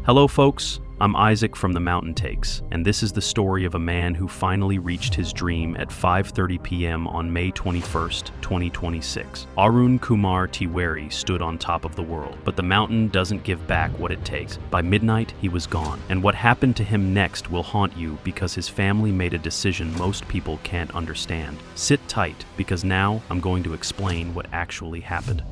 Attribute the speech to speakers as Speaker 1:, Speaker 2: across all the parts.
Speaker 1: Hello folks, I'm Isaac from the Mountain Takes, and this is the story of a man who finally reached his dream at 5:30 p.m. on May 21st, 2026. Arun Kumar Tiwari stood on top of the world, but the mountain doesn't give back what it takes. By midnight, he was gone, and what happened to him next will haunt you because his family made a decision most people can't understand. Sit tight, because now I'm going to explain what actually happened.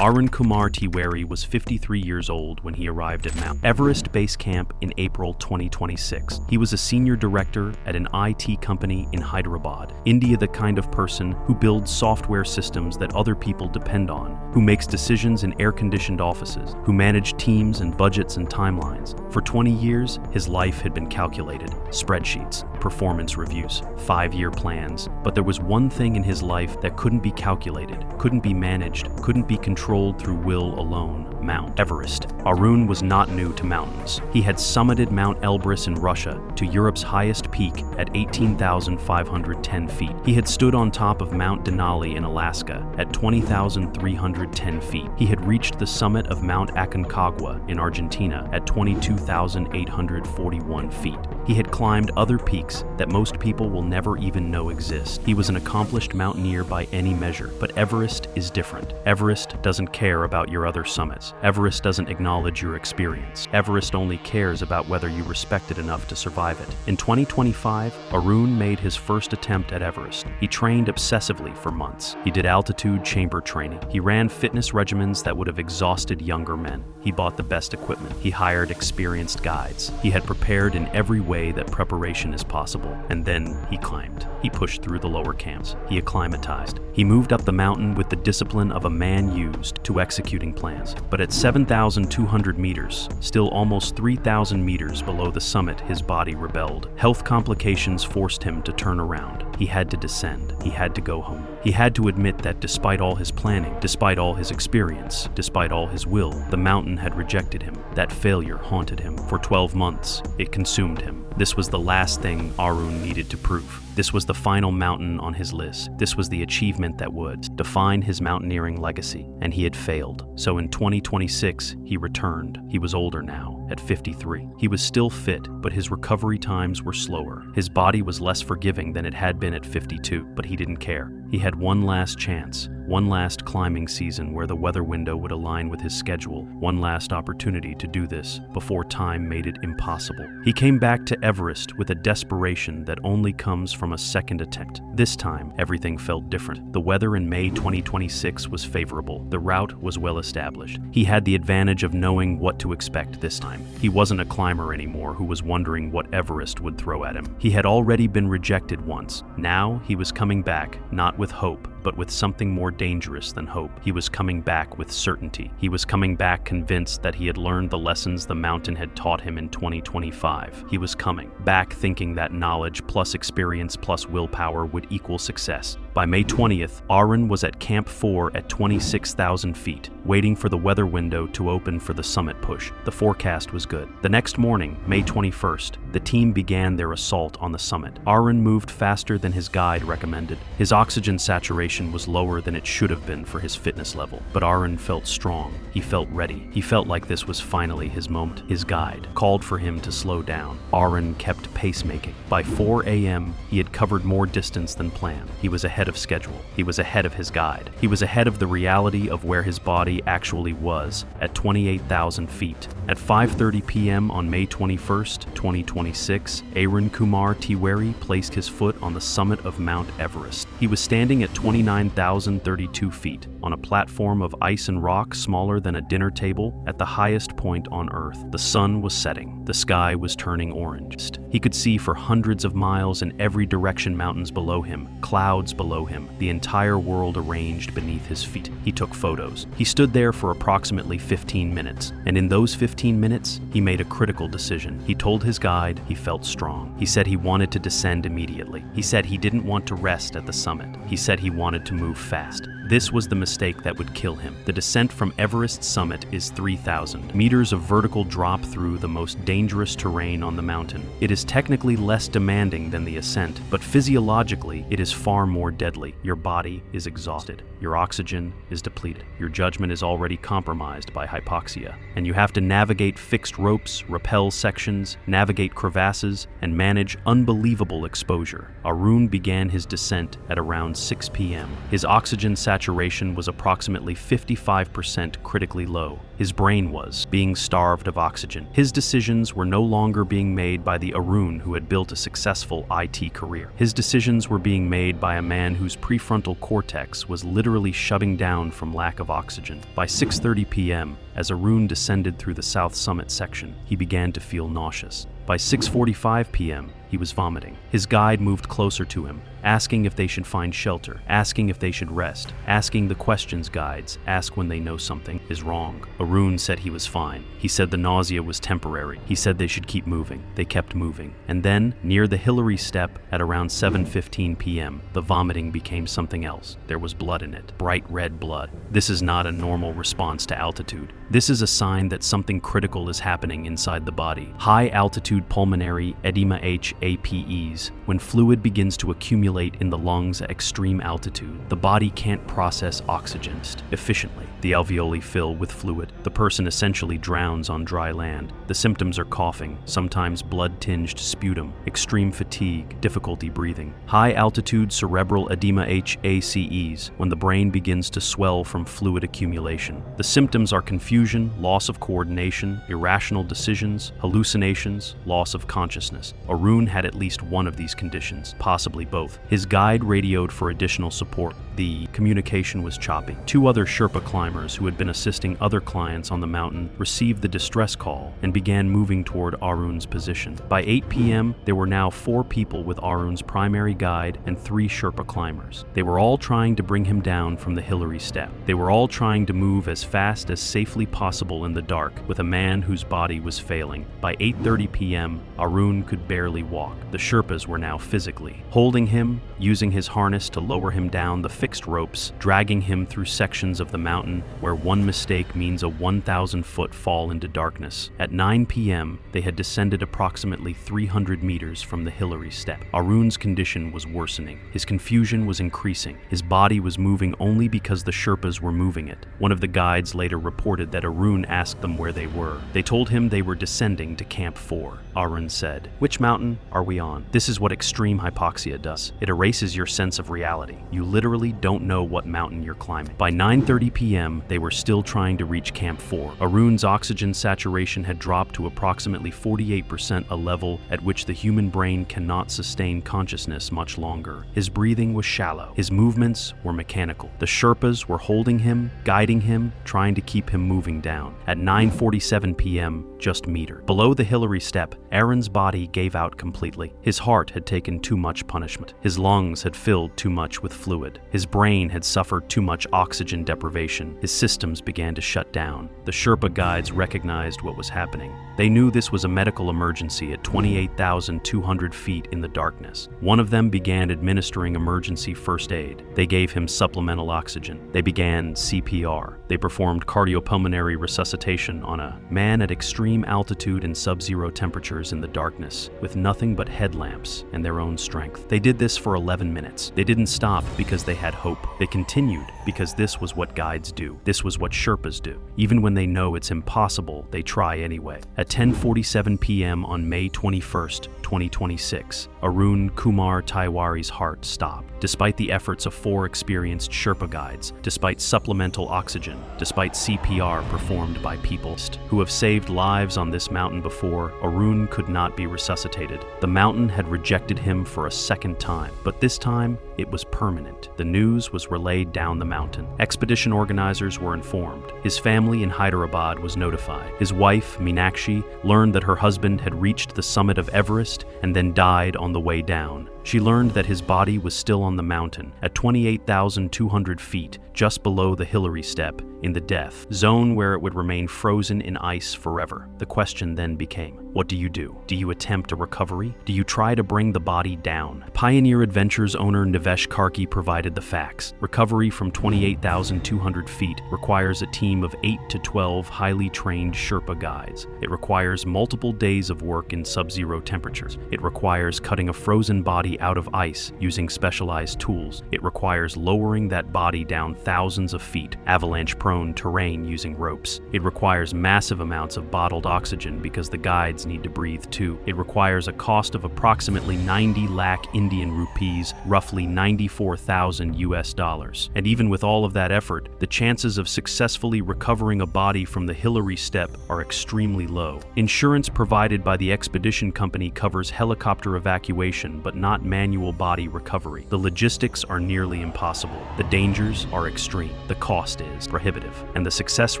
Speaker 1: Arun Kumar Tiwari was 53 years old when he arrived at Mount Everest Base Camp in April 2026. He was a senior director at an IT company in Hyderabad, India, the kind of person who builds software systems that other people depend on, who makes decisions in air-conditioned offices, who manage teams and budgets and timelines. For 20 years, his life had been calculated: spreadsheets, performance reviews, 5-year plans. But there was one thing in his life that couldn't be calculated, couldn't be managed, couldn't be controlled through will alone: Mount Everest. Arun was not new to mountains. He had summited Mount Elbrus in Russia to Europe's highest peak at 18,510 feet. He had stood on top of Mount Denali in Alaska at 20,310 feet. He had reached the summit of Mount Aconcagua in Argentina at 22,841 feet. He had climbed other peaks that most people will never even know exist. He was an accomplished mountaineer by any measure, but Everest is different. Everest doesn't care about your other summits. Everest doesn't acknowledge your experience. Everest only cares about whether you respect it enough to survive it. In 2025, Arun made his first attempt at Everest. He trained obsessively for months. He did altitude chamber training. He ran fitness regimens that would have exhausted younger men. He bought the best equipment. He hired experienced guides. He had prepared in every way that preparation is possible. And then he climbed. He pushed through the lower camps. He acclimatized. He moved up the mountain with the discipline of a man used to executing plans. But at 7,200 meters, still almost 3,000 meters below the summit, his body rebelled. Health complications forced him to turn around. He had to descend. He had to go home. He had to admit that despite all his planning, despite all his experience, despite all his will, the mountain had rejected him. That failure haunted him. For 12 months, it consumed him. This was the last thing Arun needed to prove. This was the final mountain on his list. This was the achievement that would define his mountaineering legacy, and he had failed. So in 2026, he returned. He was older now, at 53. He was still fit, but his recovery times were slower. His body was less forgiving than it had been at 52, but he didn't care. He had one last chance, one last climbing season where the weather window would align with his schedule, one last opportunity to do this before time made it impossible. He came back to Everest with a desperation that only comes from a second attempt. This time, everything felt different. The weather in May 2026 was favorable. The route was well established. He had the advantage of knowing what to expect this time. He wasn't a climber anymore who was wondering what Everest would throw at him. He had already been rejected once. Now he was coming back, not with hope, but with something more dangerous than hope. He was coming back with certainty. He was coming back convinced that he had learned the lessons the mountain had taught him in 2025. He was coming back thinking that knowledge plus experience plus willpower would equal success. By May 20th, Arun was at Camp 4 at 26,000 feet, waiting for the weather window to open for the summit push. The forecast was good. The next morning, May 21st, the team began their assault on the summit. Arun moved faster than his guide recommended. His oxygen saturation was lower than it should have been for his fitness level, but Arun felt strong. He felt ready. He felt like this was finally his moment. His guide called for him to slow down. Arun kept pacemaking. By 4 a.m., he had covered more distance than planned. He was ahead of schedule. He was ahead of his guide. He was ahead of the reality of where his body actually was, at 28,000 feet. At 5:30 p.m. on May 21st, 2026, Arun Kumar Tiwari placed his foot on the summit of Mount Everest. He was standing at 29,032 feet, on a platform of ice and rock smaller than a dinner table at the highest point on Earth. The sun was setting. The sky was turning orange. He could see for hundreds of miles in every direction, mountains below him, clouds below him, the entire world arranged beneath his feet. He took photos. He stood there for approximately 15 minutes, and in those 15 minutes, he made a critical decision. He told his guide he felt strong. He said he wanted to descend immediately. He said he didn't want to rest at the summit. He said he wanted to move fast. This was the mistake that would kill him. The descent from Everest's summit is 3,000 meters of vertical drop through the most dangerous terrain on the mountain. It is technically less demanding than the ascent, but physiologically, it is far more deadly. Your body is exhausted. Your oxygen is depleted. Your judgment is already compromised by hypoxia. And you have to navigate fixed ropes, rappel sections, navigate crevasses, and manage unbelievable exposure. Arun began his descent at around 6 p.m. His oxygen saturation was approximately 55% critically low. His brain was being starved of oxygen. His decisions were no longer being made by the Arun who had built a successful IT career. His decisions were being made by a man whose prefrontal cortex was literally shutting down from lack of oxygen. By 6:30 p.m., as Arun descended through the South Summit section, he began to feel nauseous. By 6:45 p.m., he was vomiting. His guide moved closer to him, asking if they should find shelter, asking if they should rest, asking the questions guides ask when they know something is wrong. Arun said he was fine. He said the nausea was temporary. He said they should keep moving. They kept moving. And then, near the Hillary step at around 7:15 p.m., the vomiting became something else. There was blood in it, bright red blood. This is not a normal response to altitude. This is a sign that something critical is happening inside the body. High-altitude pulmonary edema HAPEs. When fluid begins to accumulate in the lungs at extreme altitude, the body can't process oxygen efficiently. The alveoli fill with fluid. The person essentially drowns on dry land. The symptoms are coughing, sometimes blood-tinged sputum, extreme fatigue, difficulty breathing. High-altitude cerebral edema HACEs, when the brain begins to swell from fluid accumulation. The symptoms are confusion, loss of coordination, irrational decisions, hallucinations, loss of consciousness. Arun had at least one of these conditions, possibly both. His guide radioed for additional support. The communication was choppy. Two other Sherpa climbers who had been assisting other clients on the mountain received the distress call and began moving toward Arun's position. By 8 p.m., there were now 4 people with Arun's primary guide and 3 Sherpa climbers. They were all trying to bring him down from the Hillary step. They were all trying to move as fast as safely possible in the dark with a man whose body was failing. By 8:30 p.m., Arun could barely walk. The Sherpas were now physically holding him, using his harness to lower him down the fixed ropes, dragging him through sections of the mountain where one mistake means a 1,000-foot fall into darkness. At 9 p.m., they had descended approximately 300 meters from the Hillary step. Arun's condition was worsening. His confusion was increasing. His body was moving only because the Sherpas were moving it. One of the guides later reported that Arun asked them where they were. They told him they were descending to Camp 4. Arun said, "Which mountain are we on?" This is what extreme hypoxia does. It erases your sense of reality. You literally don't know what mountain you're climbing. By 9:30 p.m., they were still trying to reach Camp 4. Arun's oxygen saturation had dropped to approximately 48%, a level at which the human brain cannot sustain consciousness much longer. His breathing was shallow. His movements were mechanical. The Sherpas were holding him, guiding him, trying to keep him moving down. At 9:47 p.m., just meter below the Hillary step, Arun's body gave out completely. His heart had taken too much punishment. His lungs had filled too much with fluid. His brain had suffered too much oxygen deprivation. His systems began to shut down. The Sherpa guides recognized what was happening. They knew this was a medical emergency at 28,200 feet in the darkness. One of them began administering emergency first aid. They gave him supplemental oxygen. They began CPR. They performed cardiopulmonary resuscitation on a man at extreme altitude and sub-zero temperatures in the darkness, with nothing but headlamps and their own strength. They did this for 11 minutes. They didn't stop because they had hope. They continued because this was what guides do. This was what Sherpas do. Even when they know it's impossible, they try anyway. At 10:47 p.m. on May 21st, 2026, Arun Kumar Tiwari's heart stopped. Despite the efforts of 4 experienced Sherpa guides, despite supplemental oxygen, despite CPR performed by people who have saved lives on this mountain before, Arun could not be resuscitated. The mountain had rejected him for a second time, but this time it was permanent. The news was relayed down the mountain. Expedition organizers were informed. His family in Hyderabad was notified. His wife, Meenakshi, learned that her husband had reached the summit of Everest and then died on the way down. She learned that his body was still on the mountain at 28,200 feet, just below the Hillary step, in the death zone where it would remain frozen in ice forever. The question then became, what do you do? Do you attempt a recovery? Do you try to bring the body down? Pioneer Adventures owner Nivesh Karki provided the facts. Recovery from 28,200 feet requires a team of 8 to 12 highly trained Sherpa guides. It requires multiple days of work in sub-zero temperatures. It requires cutting a frozen body body out of ice using specialized tools. It requires lowering that body down thousands of feet, avalanche-prone terrain using ropes. It requires massive amounts of bottled oxygen because the guides need to breathe too. It requires a cost of approximately 90 lakh Indian rupees, roughly 94,000 US dollars. And even with all of that effort, the chances of successfully recovering a body from the Hillary step are extremely low. Insurance provided by the expedition company covers helicopter evacuation but not manual body recovery. The logistics are nearly impossible. The dangers are extreme. The cost is prohibitive. And the success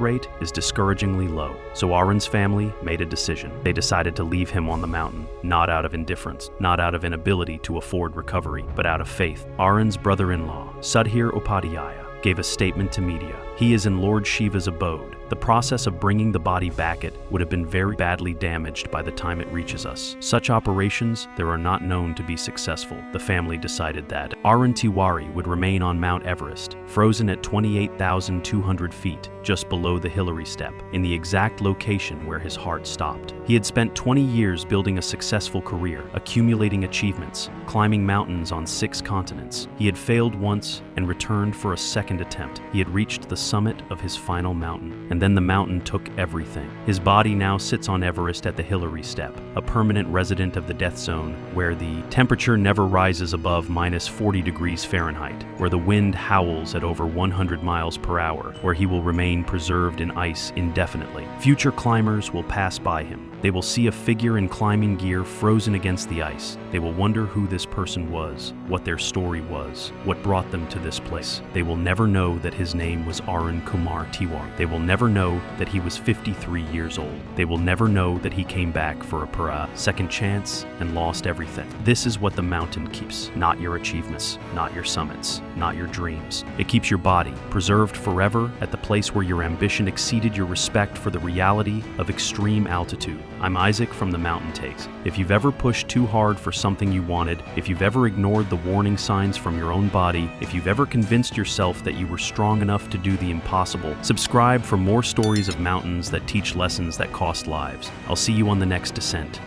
Speaker 1: rate is discouragingly low. So Arun's family made a decision. They decided to leave him on the mountain, not out of indifference, not out of inability to afford recovery, but out of faith. Arun's brother-in-law, Sudhir Upadhyaya, gave a statement to media. He is in Lord Shiva's abode. The process of bringing the body back would have been very badly damaged by the time it reaches us. Such operations, there are not known to be successful. The family decided that Arun Tiwari would remain on Mount Everest, frozen at 28,200 feet, just below the Hillary step, in the exact location where his heart stopped. He had spent 20 years building a successful career, accumulating achievements, climbing mountains on 6 continents. He had failed once and returned for a second attempt. He had reached the summit of his final mountain, and then the mountain took everything. His body now sits on Everest at the Hillary step, a permanent resident of the death zone where the temperature never rises above -40 degrees Fahrenheit, where the wind howls at over 100 miles per hour, where he will remain preserved in ice indefinitely. Future climbers will pass by him. They will see a figure in climbing gear frozen against the ice. They will wonder who this person was, what their story was, what brought them to this place. They will never know that his name was Arun Kumar Tiwari. They will never know that he was 53 years old. They will never know that he came back for a second chance and lost everything. This is what the mountain keeps, not your achievements, not your summits, not your dreams. It keeps your body preserved forever at the place where your ambition exceeded your respect for the reality of extreme altitude. I'm Isaac from the Mountain Takes. If you've ever pushed too hard for something you wanted, if you've ever ignored the warning signs from your own body, if you've ever convinced yourself that you were strong enough to do the impossible, subscribe for more stories of mountains that teach lessons that cost lives. I'll see you on the next descent.